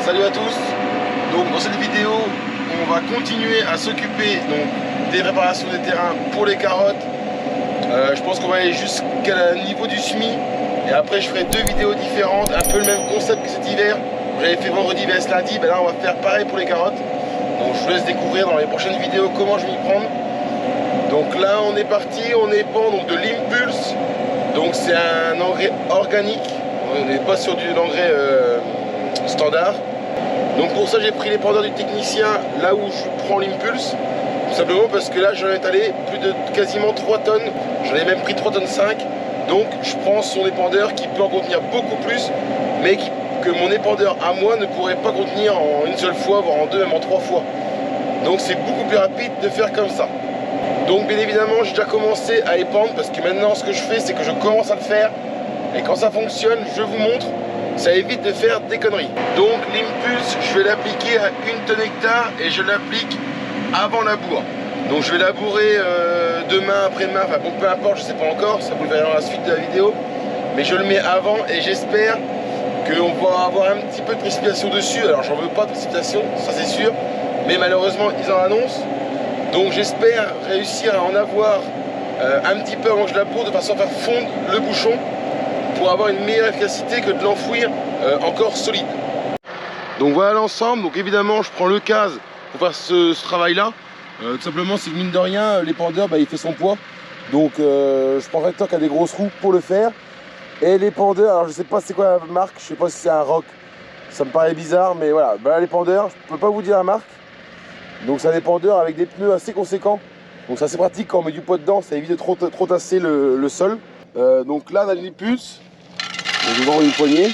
Salut à tous. Donc dans cette vidéo, on va continuer à s'occuper des préparations des terrains pour les carottes. Je pense qu'on va aller jusqu'à niveau du semis. Et après je ferai deux vidéos différentes, un peu le même concept que cet hiver. J'avais fait vendredi vs lundi, ben là on va faire pareil pour les carottes. Donc je vous laisse découvrir dans les prochaines vidéos comment je vais m'y prendre. Donc là on est parti, on épand donc de l'Impulse. Donc c'est un engrais organique, on n'est pas sur du engrais standard. Donc pour ça j'ai pris l'épandeur du technicien là où je prends l'Impulse. Tout simplement parce que là j'en ai étalé plus de quasiment 3 tonnes. J'en ai même pris 3 tonnes 5. Donc je prends son épandeur qui peut en contenir beaucoup plus, mais que mon épandeur à moi ne pourrait pas contenir en une seule fois, voire en deux, même en 3 fois. Donc c'est beaucoup plus rapide de faire comme ça. Donc bien évidemment j'ai déjà commencé à épandre parce que maintenant ce que je fais c'est que je commence à le faire. Et quand ça fonctionne, je vous montre, ça évite de faire des conneries. Donc l'Impulse, je vais l'appliquer à 1 tonne hectare et je l'applique avant labour. Donc je vais labourer demain, après-demain, enfin bon peu importe, je sais pas encore, ça vous le verrez dans la suite de la vidéo. Mais je le mets avant et j'espère qu'on va avoir un petit peu de précipitation dessus. Alors j'en veux pas de précipitation, ça c'est sûr, mais malheureusement ils en annoncent. Donc j'espère réussir à en avoir un petit peu avant que je laboure, de façon à faire fondre le bouchon pour avoir une meilleure efficacité que de l'enfouir encore solide. Donc voilà l'ensemble. Donc évidemment je prends le case pour faire ce travail là. Tout simplement c'est que mine de rien l'épandeur il fait son poids. Donc je prends un tracteur qui a des grosses roues pour le faire. Et l'épandeur, alors je sais pas c'est quoi la marque, je sais pas si c'est un Rock, ça me paraît bizarre, mais voilà, l'épandeur, je peux pas vous dire la marque. Donc c'est un épandeur avec des pneus assez conséquents. Donc c'est assez pratique quand on met du poids dedans, ça évite de trop tasser le sol. Donc là on a l'Impulse, je vais vous envoyer une poignée.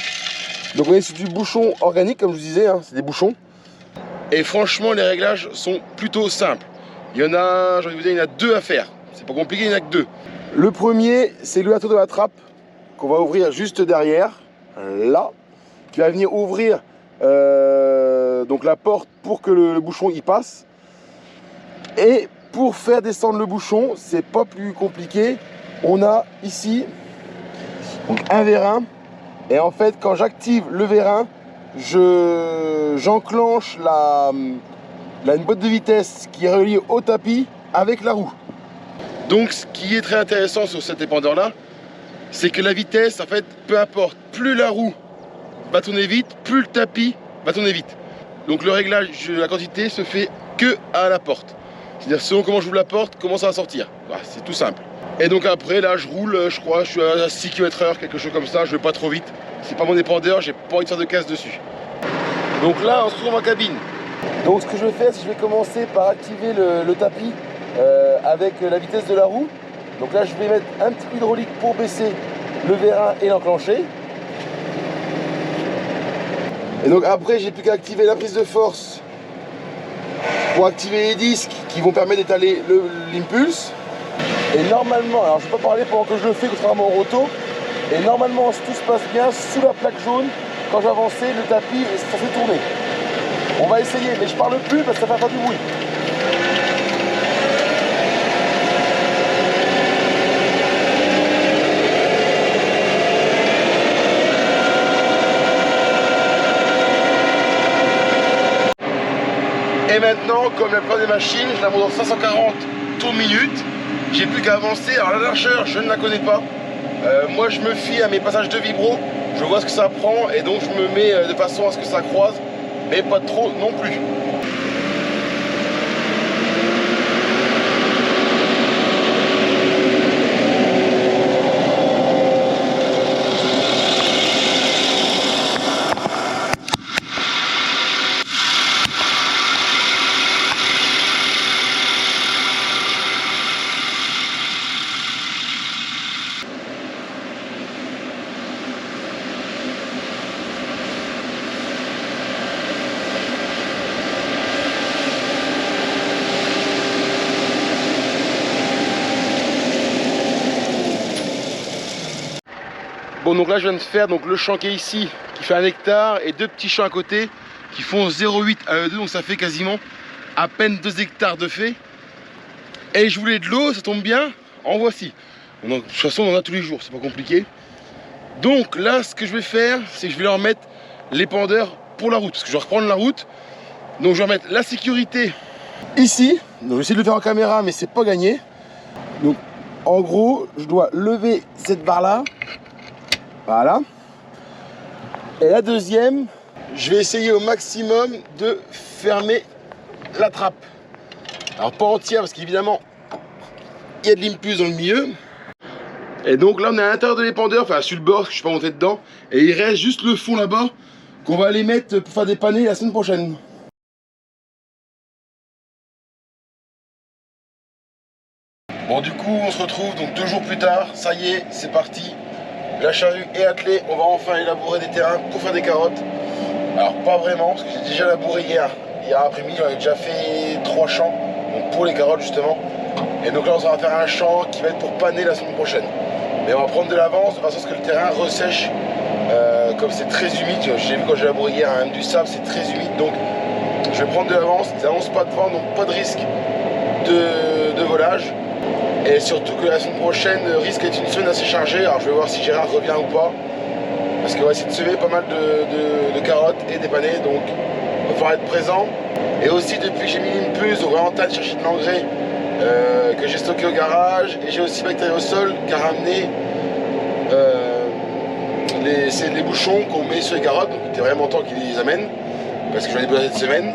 Donc on est sur du bouchon organique comme je vous disais, hein, c'est des bouchons. Et franchement les réglages sont plutôt simples. Il y en a, j'ai envie de vous dire, il y en a 2 à faire. C'est pas compliqué, il n'y en a que 2. Le premier c'est l'ouverture de la trappe qu'on va ouvrir juste derrière, là, qui va venir ouvrir donc la porte pour que le bouchon y passe. Et pour faire descendre le bouchon, c'est pas plus compliqué. On a ici donc un vérin. Et en fait, quand j'active le vérin, j'enclenche une boîte de vitesse qui est reliée au tapis avec la roue. Donc ce qui est très intéressant sur cet épandeur là, c'est que la vitesse, en fait, peu importe, plus la roue va tourner vite, plus le tapis va tourner vite. Donc le réglage de la quantité se fait que à la porte. C'est-à-dire selon comment j'ouvre la porte, comment ça va sortir. Voilà, c'est tout simple. Et donc après, là, je roule, je crois, je suis à 6 km/h, quelque chose comme ça, je vais pas trop vite. C'est pas mon épandeur, j'ai pas envie de faire de casse dessus. Donc là, on se retrouve en cabine. Donc ce que je vais faire, c'est que je vais commencer par activer le tapis avec la vitesse de la roue. Donc là, je vais mettre un petit peu hydraulique pour baisser le vérin et l'enclencher. Et donc après, j'ai plus qu'à activer la prise de force pour activer les disques qui vont permettre d'étaler l'Impulse. Et normalement, alors je ne vais pas parler pendant que je le fais, contrairement au roto. Et normalement, si tout se passe bien, sous la plaque jaune, quand je vais avancer, le tapis est censé tourner. On va essayer, mais je parle plus parce que ça fait pas du bruit. Et maintenant, comme la plupart des machines, je la monte en 540 tours minute. J'ai plus qu'à avancer. Alors la largeur, je ne la connais pas. Moi, je me fie à mes passages de vibro. Je vois ce que ça prend et donc je me mets de façon à ce que ça croise, mais pas trop non plus. Bon, donc là je viens de faire le champ qui est ici qui fait 1 hectare et 2 petits champs à côté qui font 0,8 à 2, donc ça fait quasiment à peine 2 hectares de fait. Et je voulais de l'eau, ça tombe bien, en voici. De toute façon on en a tous les jours, c'est pas compliqué. Donc là ce que je vais faire, c'est que je vais leur mettre l'épandeur pour la route, parce que je vais reprendre la route. Donc je vais mettre la sécurité ici. Donc je vais essayer de le faire en caméra, mais c'est pas gagné. Donc en gros, je dois lever cette barre là. Voilà. Et la deuxième, je vais essayer au maximum de fermer la trappe. Alors pas entière, parce qu'évidemment, il y a de l'impulse dans le milieu. Et donc là, on est à l'intérieur de l'épandeur, enfin sur le bord, parce que je suis pas monté dedans. Et il reste juste le fond là-bas, qu'on va aller mettre pour faire dépanner la semaine prochaine. Bon, du coup, on se retrouve donc 2 jours plus tard. Ça y est, c'est parti. La charrue est attelée. On va enfin élaborer des terrains pour faire des carottes. Alors, pas vraiment, parce que j'ai déjà labouré hier. Hier après-midi, j'avais déjà fait 3 champs, donc pour les carottes justement. Et donc là, on va faire un champ qui va être pour paner la semaine prochaine. Mais on va prendre de l'avance de façon à ce que le terrain ressèche. Comme c'est très humide, j'ai vu quand j'ai labouré hier, même du sable, c'est très humide. Donc, je vais prendre de l'avance. Ils n'annoncent pas de vent, donc pas de risque de volage. Et surtout que la semaine prochaine risque d'être une semaine assez chargée. Alors je vais voir si Gérard revient ou pas. Parce qu'on va essayer de semer pas mal de carottes et dépanner. Donc il va falloir être présent. Et aussi depuis que j'ai mis l'impulse, on va en tas de chercher de l'engrais que j'ai stocké au garage. Et j'ai aussi Bactériosol qui a ramené les bouchons qu'on met sur les carottes. Donc il était vraiment temps qu'ils les amènent. Parce que j'en ai besoin cette semaine.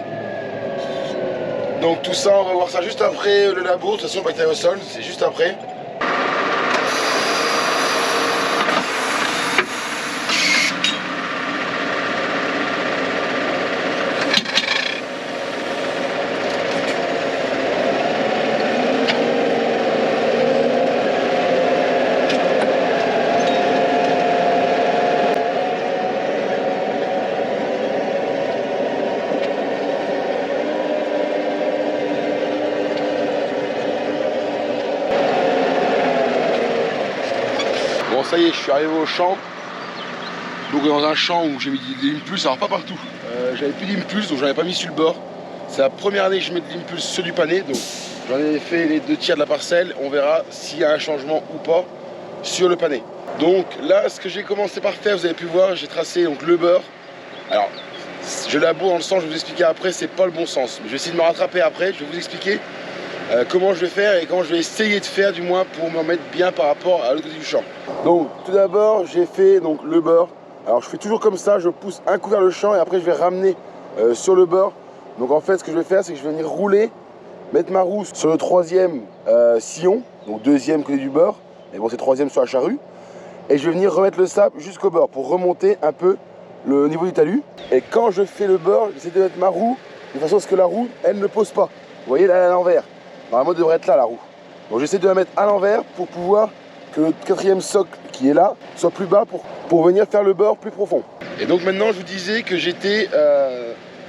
Donc tout ça, on va voir ça juste après le labour. De toute façon, Bactériosol, c'est juste après. Bon, ça y est, je suis arrivé au champ. Donc dans un champ où j'ai mis des impulses, alors pas partout. J'avais plus d'impulse, donc j'en avais pas mis sur le bord. C'est la première année que je mets de l'impulse sur du pané, donc j'en ai fait les 2 tiers de la parcelle. On verra s'il y a un changement ou pas sur le pané. Donc là, ce que j'ai commencé par faire, vous avez pu voir, j'ai tracé donc le beurre. Alors, je laboure dans le sens, je vais vous expliquer après, c'est pas le bon sens. Mais je vais essayer de me rattraper après, je vais vous expliquer comment je vais faire et comment je vais essayer de faire du moins pour me remettre bien par rapport à l'autre côté du champ. Donc tout d'abord, j'ai fait donc, le beurre. Alors je fais toujours comme ça, je pousse un coup vers le champ et après je vais ramener sur le beurre. Donc en fait ce que je vais faire c'est que je vais venir rouler, mettre ma roue sur le 3e sillon, donc 2e côté du beurre, et bon c'est 3e sur la charrue. Et je vais venir remettre le sable jusqu'au beurre pour remonter un peu le niveau du talus. Et quand je fais le beurre, j'essaie de mettre ma roue de façon à ce que la roue, elle ne pose pas. Vous voyez là, elle est à l'envers. Normalement elle devrait être là la roue. Donc j'essaie de la mettre à l'envers pour pouvoir que le 4e socle qui est là soit plus bas pour venir faire le beurre plus profond. Et donc maintenant je vous disais que j'étais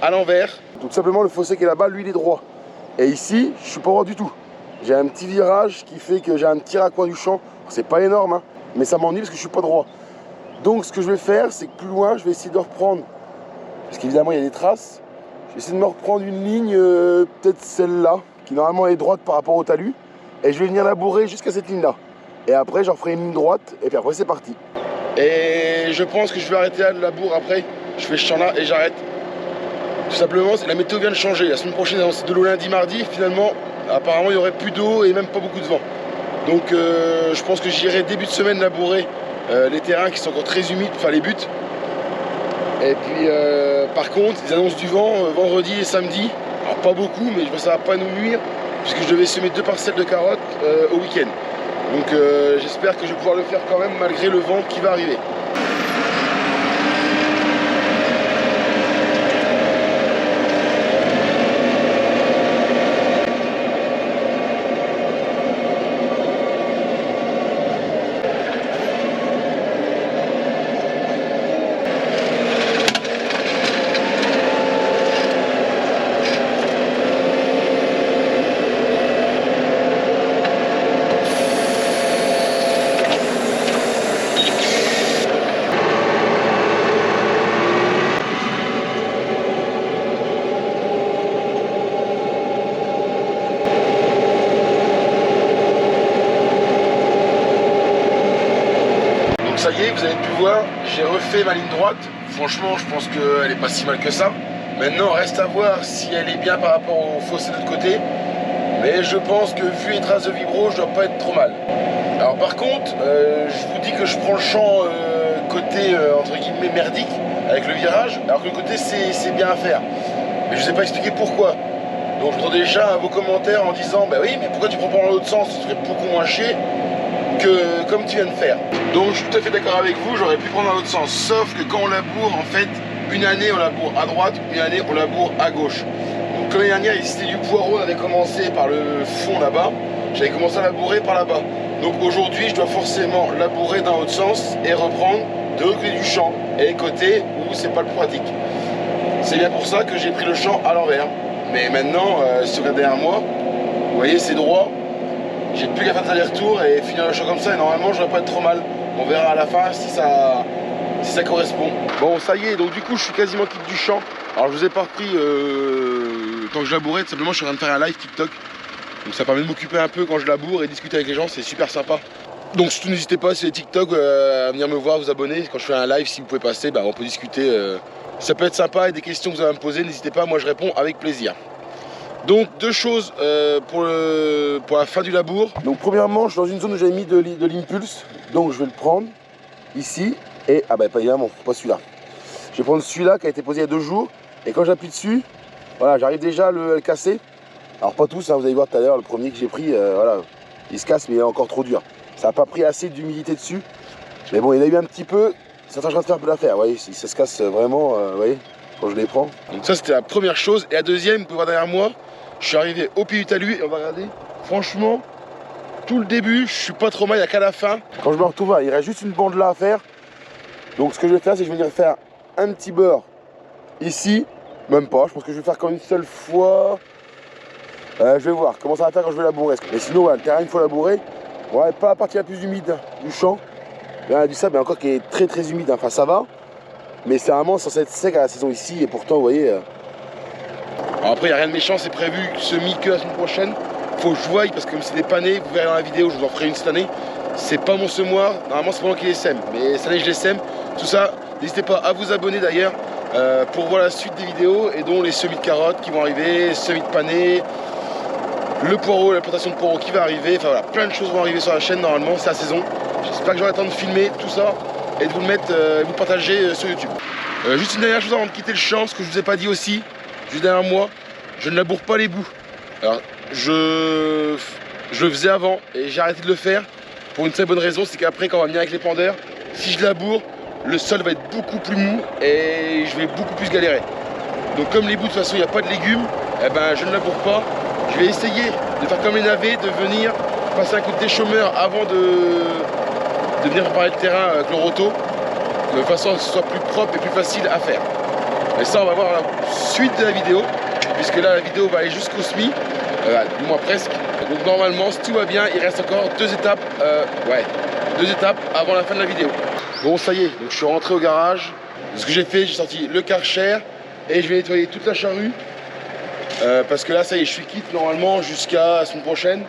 à l'envers. Tout simplement le fossé qui est là-bas, lui il est droit. Et ici je suis pas droit du tout. J'ai un petit virage qui fait que j'ai un petit raccoin du champ. C'est pas énorme hein, mais ça m'ennuie parce que je suis pas droit. Donc ce que je vais faire c'est que plus loin je vais essayer de reprendre, parce qu'évidemment il y a des traces. Je vais essayer de me reprendre une ligne, peut-être celle-là, qui normalement est droite par rapport au talus. Et je vais venir labourer jusqu'à cette ligne-là. Et après, j'en ferai une ligne droite, et puis après, c'est parti. Et je pense que je vais arrêter là le labour après. Je fais ce champ-là et j'arrête. Tout simplement, la météo vient de changer. La semaine prochaine, c'est de l'eau lundi, mardi. Finalement, apparemment, il n'y aurait plus d'eau et même pas beaucoup de vent. Donc, je pense que j'irai début de semaine labourer les terrains qui sont encore très humides, enfin les buts. Et puis, par contre, ils annoncent du vent vendredi et samedi. Alors, pas beaucoup, mais ça va pas nous nuire, puisque je devais semer 2 parcelles de carottes au week-end. Donc j'espère que je vais pouvoir le faire quand même malgré le vent qui va arriver. Ça y est, vous avez pu voir, j'ai refait ma ligne droite. franchement, je pense qu'elle est pas si mal que ça. Maintenant, reste à voir si elle est bien par rapport au fossé de l'autre côté. Mais je pense que vu les traces de vibro, je dois pas être trop mal. Alors par contre, je vous dis que je prends le champ côté entre guillemets merdique avec le virage, alors que le côté c'est bien à faire. Mais je ne sais pas expliquer pourquoi. Donc je m'attends déjà à vos commentaires en disant bah oui, mais pourquoi tu prends pas dans l'autre sens? Ce serait beaucoup moins chier que comme tu viens de faire. Donc je suis tout à fait d'accord avec vous, j'aurais pu prendre dans l'autre sens. Sauf que quand on laboure, en fait, une année on laboure à droite, une année on laboure à gauche. Donc comme l'année dernière, c'était du poireau, on avait commencé par le fond là-bas, j'avais commencé à labourer par là-bas. Donc aujourd'hui, je dois forcément labourer dans l'autre sens et reprendre de l'autre côté du champ et les côtés où c'est pas le plus pratique. C'est bien pour ça que j'ai pris le champ à l'envers. Mais maintenant, si vous regardez derrière moi, vous voyez, c'est droit. J'ai plus qu'à faire des allers-retours et finir le champ comme ça. Et normalement, je devrais pas être trop mal. On verra à la fin si ça correspond. Bon, ça y est, donc du coup, je suis quasiment quitte du champ. Alors, je vous ai pas repris tant que je labourais. Tout simplement, je suis en train de faire un live TikTok. Donc, ça permet de m'occuper un peu quand je laboure et discuter avec les gens. C'est super sympa. Donc, surtout, n'hésitez pas, c'est TikTok, à venir me voir, vous abonner. Quand je fais un live, si vous pouvez passer, bah, on peut discuter. Ça peut être sympa et des questions que vous avez à me poser, n'hésitez pas, moi je réponds avec plaisir. Donc deux choses pour la fin du labour. Donc premièrement, je suis dans une zone où j'avais mis de l'impulse, donc je vais le prendre ici et ah bah pas évidemment, pas celui-là. Je vais prendre celui-là qui a été posé il y a 2 jours et quand j'appuie dessus, voilà, j'arrive déjà à le casser. Alors pas tous, hein, vous allez voir tout à l'heure, le premier que j'ai pris, voilà, il se casse mais il est encore trop dur. Ça n'a pas pris assez d'humidité dessus, mais bon, il y en a eu un petit peu. Certains je vais faire un peu l'affaire, vous voyez, ça se casse vraiment, vous voyez, quand je les prends. Donc ça c'était la première chose. Et la deuxième, vous pouvez voir derrière moi, je suis arrivé au pied du talus et on va regarder. Franchement, tout le début, je suis pas trop mal, il n'y a qu'à la fin. Quand je me retrouve là, il reste juste une bande là à faire. Donc ce que je vais faire, c'est que je vais venir faire un petit beurre ici, même pas, je pense que je vais faire qu'une une seule fois. Je vais voir comment ça va faire quand je vais labourer. Mais sinon, voilà, le terrain, il faut labourer. Ouais, pas la partie la plus humide du champ. Il y a du sable encore qui est très très humide, enfin ça va, mais c'est vraiment censé être sec à la saison ici et pourtant vous voyez. Alors après il n'y a rien de méchant, c'est prévu que la semaine prochaine. Faut que je voie parce que comme c'est des panés, vous verrez dans la vidéo, je vous en ferai une cette année. C'est pas mon semoir, normalement c'est pas moi qui les sème, mais cette année je les sème. Tout ça, n'hésitez pas à vous abonner d'ailleurs pour voir la suite des vidéos et dont les semis de carottes qui vont arriver, semis de panais, le poireau, la plantation de poireau qui va arriver, enfin voilà, plein de choses vont arriver sur la chaîne normalement, c'est la saison. J'espère que j'aurai le temps de filmer tout ça et de vous le mettre, vous le partager sur YouTube. Juste une dernière chose avant de quitter le champ, ce que je vous ai pas dit aussi, juste derrière moi, je ne laboure pas les bouts. Alors je le faisais avant et j'ai arrêté de le faire pour une très bonne raison, c'est qu'après quand on va venir avec les pendeurs, si je laboure, le sol va être beaucoup plus mou et je vais beaucoup plus galérer. Donc comme les bouts de toute façon il n'y a pas de légumes, eh ben, je ne laboure pas. Je vais essayer de faire comme les navets, de venir passer un coup de déchômeur avant de venir préparer le terrain avec le roto, de façon à ce que ce soit plus propre et plus facile à faire. Et ça, on va voir la suite de la vidéo, puisque là, la vidéo va aller jusqu'au SMI, du moins presque. Donc normalement, si tout va bien, il reste encore 2 étapes, 2 étapes avant la fin de la vidéo. Bon, ça y est, donc je suis rentré au garage. Ce que j'ai fait, j'ai sorti le Karcher et je vais nettoyer toute la charrue. Parce que là, ça y est, je suis quitte normalement jusqu'à la semaine prochaine.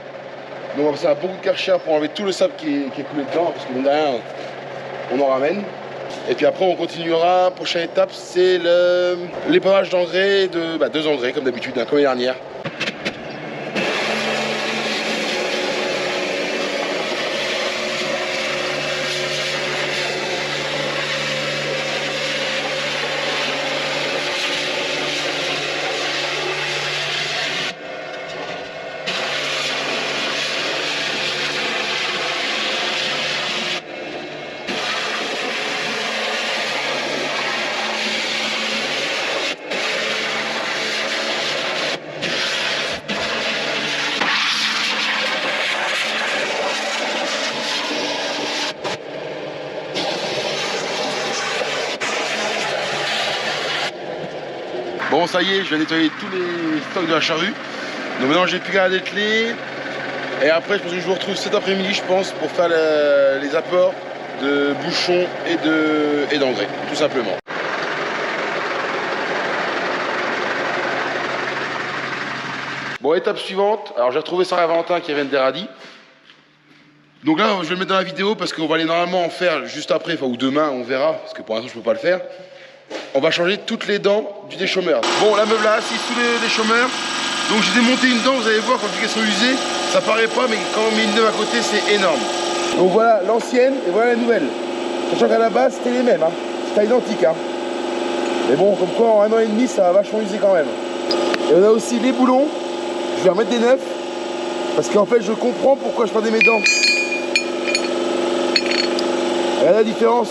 Donc on va passer un bon coup de Karcher pour enlever tout le sable qui est coulé dedans, parce que mine de rien, on en ramène. Et puis après, on continuera. Prochaine étape, c'est l'épavage d'engrais, 2 engrais comme d'habitude, hein, comme l'année dernière. Bon, ça y est, je vais nettoyer tous les stocks de la charrue. Donc maintenant, j'ai plus qu'à dételer. Et après, je pense que je vous retrouve cet après-midi, je pense, pour faire les apports de bouchons et d'engrais, tout simplement. Bon, étape suivante. Alors, j'ai retrouvé Saint-Valentin qui vient des radis. Donc là, je vais le mettre dans la vidéo parce qu'on va aller normalement en faire juste après, enfin, ou demain, on verra, parce que pour l'instant, je peux pas le faire. on va changer toutes les dents du déchômeur. Bon, là me voilà assis sous les déchômeurs. Donc j'ai démonté une dent, vous allez voir quand je dis qu'elles sont usées, ça paraît pas, mais quand on met une neuve à côté, c'est énorme. Donc voilà l'ancienne et voilà la nouvelle. Sachant qu'à la base, c'était les mêmes, hein. C'était identique. Hein. Mais bon, comme quoi en 1 an et demi, ça va vachement user quand même. Et on a aussi les boulons. Je vais remettre des neufs. Parce qu'en fait, je comprends pourquoi je perdais mes dents. Regardez la différence.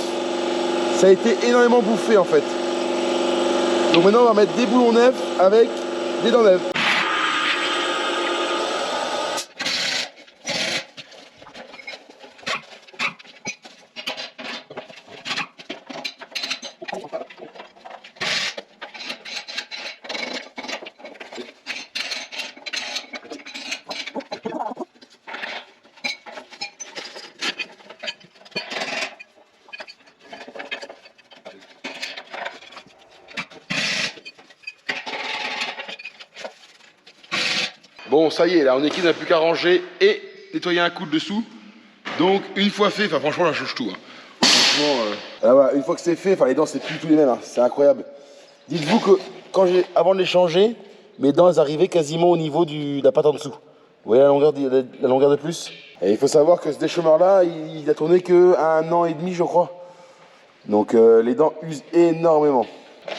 Ça a été énormément bouffé en fait. Donc maintenant, on va mettre des boulons neufs avec des dents neuves. Bon, ça y est, là, on est quitte, on n'a plus qu'à ranger et nettoyer un coup de dessous. Donc, une fois fait, enfin, franchement, là, je change tout. Hein. Franchement, ah ouais, une fois que c'est fait, enfin, les dents, c'est plus tous les mêmes. Hein. C'est incroyable. Dites-vous que avant de les changer, mes dents, elles arrivaient quasiment au niveau de la pâte en dessous. Vous voyez la longueur de plus? Et il faut savoir que ce déchômeur-là, il a tourné que 1 an et demi, je crois. Donc, les dents usent énormément.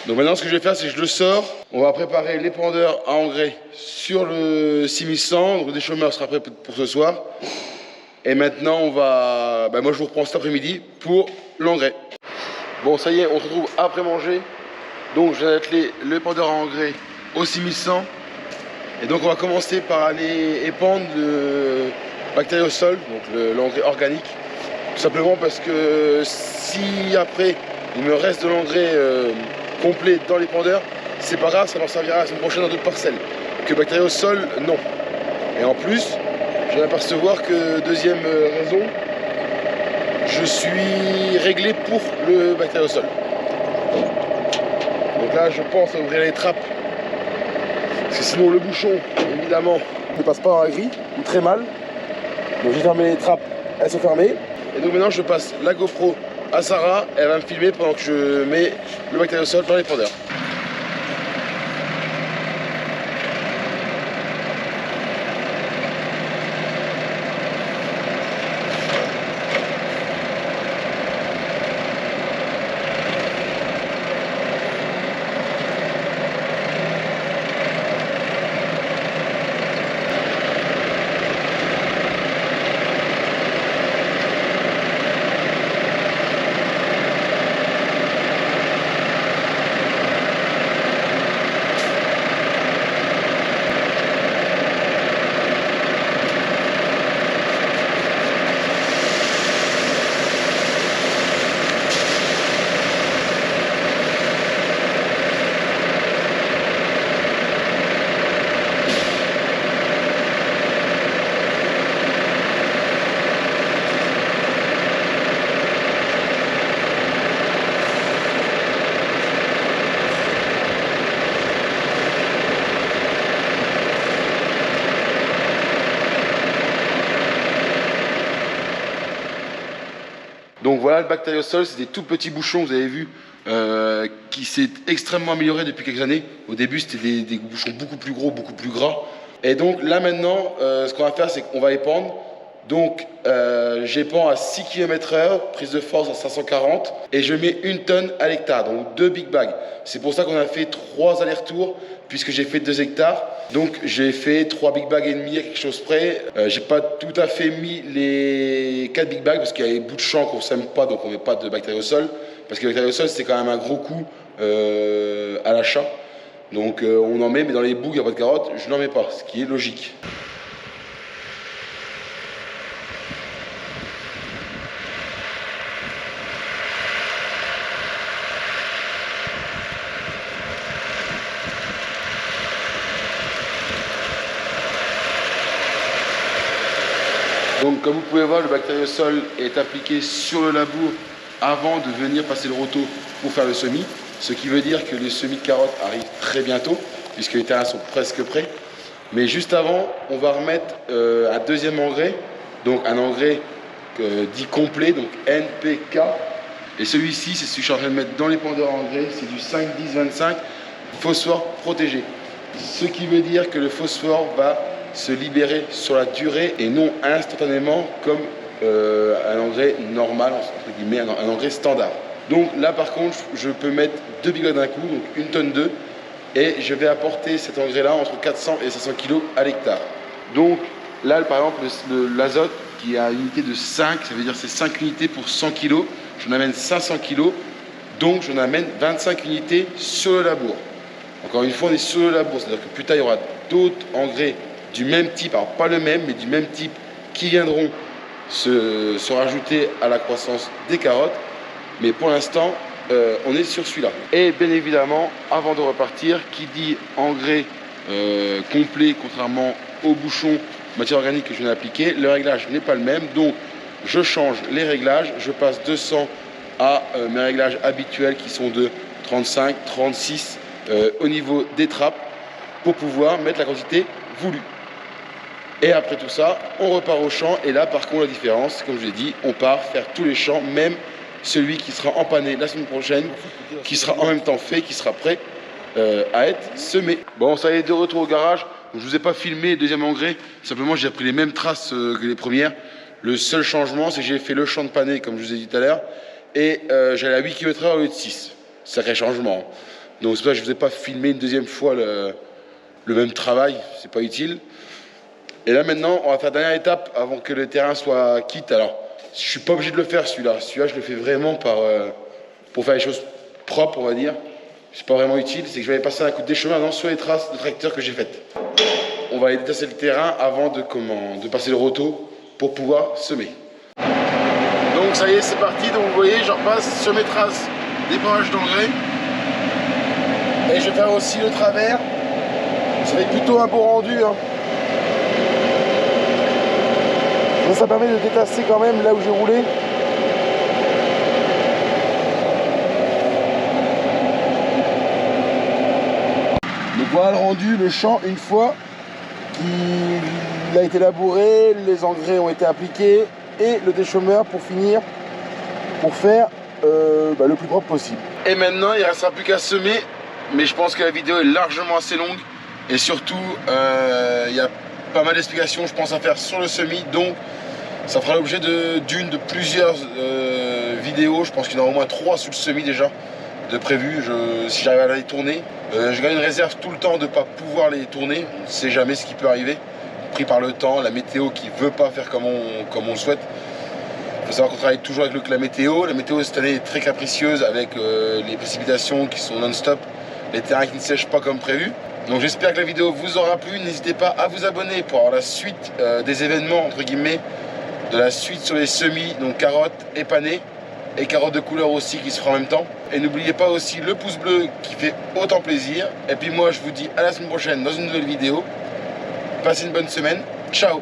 Donc maintenant ce que je vais faire c'est que je le sors, on va préparer l'épandeur à engrais sur le 6100, donc le déchômeur sera prêt pour ce soir. Et maintenant on va, moi je vous reprends cet après-midi pour l'engrais. Bon ça y est, on se retrouve après manger. Donc je vais atteler l'épandeur à engrais au 6100. Et donc on va commencer par aller épandre le bactériosol, donc l'engrais organique. Tout simplement parce que si après il me reste de l'engrais complet dans l'épandeur, c'est pas grave, ça leur servira la semaine prochaine dans d'autres parcelles. Que bactériosol, non. Et en plus, je viens d'apercevoir que deuxième raison, je suis réglé pour le bactériosol. Donc là, je pense à ouvrir les trappes. Parce que sinon, le bouchon, évidemment, ne passe pas dans la grille, ou très mal. Donc j'ai fermé les trappes, elles sont fermées. Et donc maintenant, je passe la GoPro à Sarah, elle va me filmer pendant que je mets le bactériosol dans l'épandeur. Donc voilà, le bactériosol, c'est des tout petits bouchons, vous avez vu, qui s'est extrêmement amélioré depuis quelques années. Au début, c'était des bouchons beaucoup plus gros, beaucoup plus gras. Et donc là maintenant, ce qu'on va faire, c'est qu'on va épandre. Donc j'épand à 6 km/h, prise de force à 540, et je mets 1 tonne à l'hectare, donc 2 big bags. C'est pour ça qu'on a fait 3 allers-retours, puisque j'ai fait 2 hectares. Donc j'ai fait 3 big bags et demi à quelque chose près. J'ai pas tout à fait mis les 4 big bags, parce qu'il y a les bouts de champ qu'on sème pas, donc on met pas de bactériosol. Parce que le bactériosol, c'est quand même un gros coût à l'achat. Donc on en met, mais dans les bouts, il n'y a pas de carottes, je n'en mets pas, ce qui est logique. Donc comme vous pouvez voir, le bactériosol est appliqué sur le labour avant de venir passer le roto pour faire le semis. Ce qui veut dire que les semis de carottes arrivent très bientôt, puisque les terrains sont presque prêts. Mais juste avant, on va remettre un deuxième engrais, donc un engrais dit complet, donc NPK. Et celui-ci, c'est celui que je suis en train de mettre dans l'épandeur engrais, c'est du 5-10-25 phosphore protégé. Ce qui veut dire que le phosphore va se libérer sur la durée et non instantanément comme un engrais normal, entre guillemets, un engrais standard. Donc là par contre, je peux mettre 2 bigots d'un coup, donc 1 tonne 2, et je vais apporter cet engrais-là entre 400 et 500 kg à l'hectare. Donc là par exemple, l'azote qui a une unité de 5, ça veut dire c'est 5 unités pour 100 kg, j'en amène 500 kg, donc j'en amène 25 unités sur le labour. Encore une fois, on est sur le labour, c'est-à-dire que plus tard il y aura d'autres engrais du même type, alors pas le même, mais du même type, qui viendront se rajouter à la croissance des carottes. Mais pour l'instant, on est sur celui-là. Et bien évidemment, avant de repartir, qui dit engrais complet, contrairement au bouchon matière organique que je viens d'appliquer, le réglage n'est pas le même. Donc, je change les réglages. Je passe 200 à mes réglages habituels qui sont de 35, 36 au niveau des trappes pour pouvoir mettre la quantité voulue. Et après tout ça, on repart au champ. Et là, par contre, la différence, comme je l'ai dit, on part faire tous les champs, même celui qui sera empané la semaine prochaine, qui sera en même temps fait, qui sera prêt à être semé. Bon, ça y est, de retour au garage. Donc, je ne vous ai pas filmé le deuxième engrais. Simplement, j'ai pris les mêmes traces que les premières. Le seul changement, c'est que j'ai fait le champ de pané, comme je vous ai dit tout à l'heure. Et j'allais à 8 km/h au lieu de 6. Sacré changement. Donc, c'est pour ça que je ne vous ai pas filmé une deuxième fois le même travail. C'est pas utile. Et là maintenant, on va faire la dernière étape avant que le terrain soit quitte. Alors, je suis pas obligé de le faire celui-là. Celui-là, je le fais vraiment pour faire les choses propres, on va dire. C'est pas vraiment utile. C'est que je vais aller passer un coup de déchauffement sur les traces de tracteur que j'ai faites. On va aller détasser le terrain avant de passer le roto pour pouvoir semer. Donc ça y est, c'est parti. Donc vous voyez, je repasse sur mes traces d'épandage d'engrais. Et je vais faire aussi le travers. Ça va être plutôt un beau rendu, hein. Ça permet de détasser quand même là où j'ai roulé. Donc voilà le rendu, le champ une fois qu'il a été labouré, les engrais ont été appliqués et le déchaumeur pour finir, pour faire le plus propre possible. Et maintenant il ne restera plus qu'à semer, mais je pense que la vidéo est largement assez longue et surtout il y a pas mal d'explications je pense à faire sur le semis, donc ça fera l'objet de plusieurs vidéos. Je pense qu'il y en aura au moins 3 sur le semis déjà de prévu, si j'arrive à les tourner. Je garde une réserve tout le temps de ne pas pouvoir les tourner, on ne sait jamais ce qui peut arriver, pris par le temps, la météo qui ne veut pas faire comme on le souhaite. Il faut savoir qu'on travaille toujours avec la météo. La météo cette année est très capricieuse avec les précipitations qui sont non-stop, les terrains qui ne sèchent pas comme prévu. Donc j'espère que la vidéo vous aura plu. N'hésitez pas à vous abonner pour avoir la suite des événements, entre guillemets, de la suite sur les semis, donc carottes et panées, et carottes de couleur aussi qui se fera en même temps. Et n'oubliez pas aussi le pouce bleu qui fait autant plaisir. Et puis moi je vous dis à la semaine prochaine dans une nouvelle vidéo. Passez une bonne semaine. Ciao!